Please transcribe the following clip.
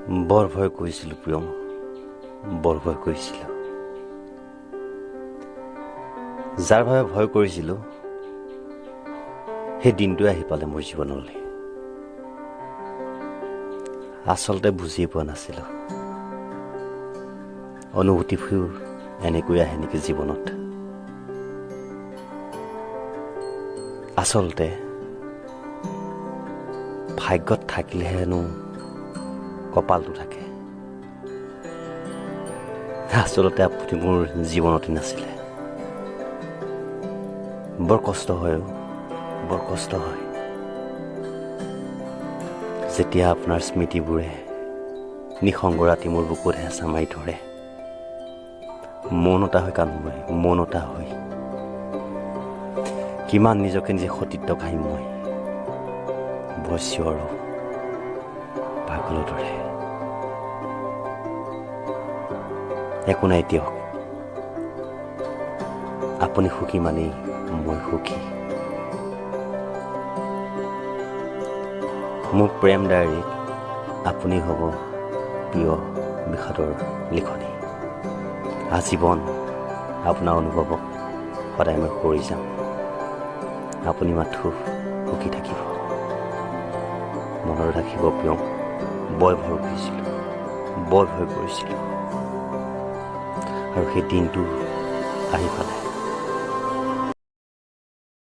বৰ ভয় কৰিছিলোঁ প্ৰিয়ম, বৰ ভয় কৰিছিলোঁ। যাৰ বাবে ভয় কৰিছিলোঁ সেই দিনটোৱে আহি পালে মোৰ জীৱনলৈ। আচলতে বুজিয়ে পোৱা নাছিলোঁ অনুভূতিবোৰ এনেকৈ আহে নেকি জীৱনত। আচলতে ভাগ্যত থাকিলেহেনো কপালটো থাকে। আচলতে আপুনি মোৰ জীৱনতে নাছিলে। বৰ কষ্ট হয়, বৰ কষ্ট হয় যেতিয়া আপোনাৰ স্মৃতিবোৰে নিসংগ ৰাতি মোৰ বুকুত হেঁচা মাৰি ধৰে। মৌনতা হৈ কান্দো মই, মৌনতা হৈ কিমান নিজকে নিজে সতীত্ব ঘাই মই বৰ চিঞৰো পাগলৰ দৰে। একো নাই দিয়ক, আপুনি সুখী মানেই মই সুখী। মোৰ প্ৰেম ডায়েৰীত আপুনি হ'ব প্ৰিয় বিষাদৰ লিখনি। আজীৱন আপোনাৰ অনুভৱক সদায় মই কৰি যাম। আপুনি মাথো সুখী থাকিব, মনত ৰাখিব প্ৰিয়ম। বৰ ভয় কৰিছিলোঁ, বৰ ভয় কৰিছিলোঁ, আৰু সেই দিনটো আহি পালে।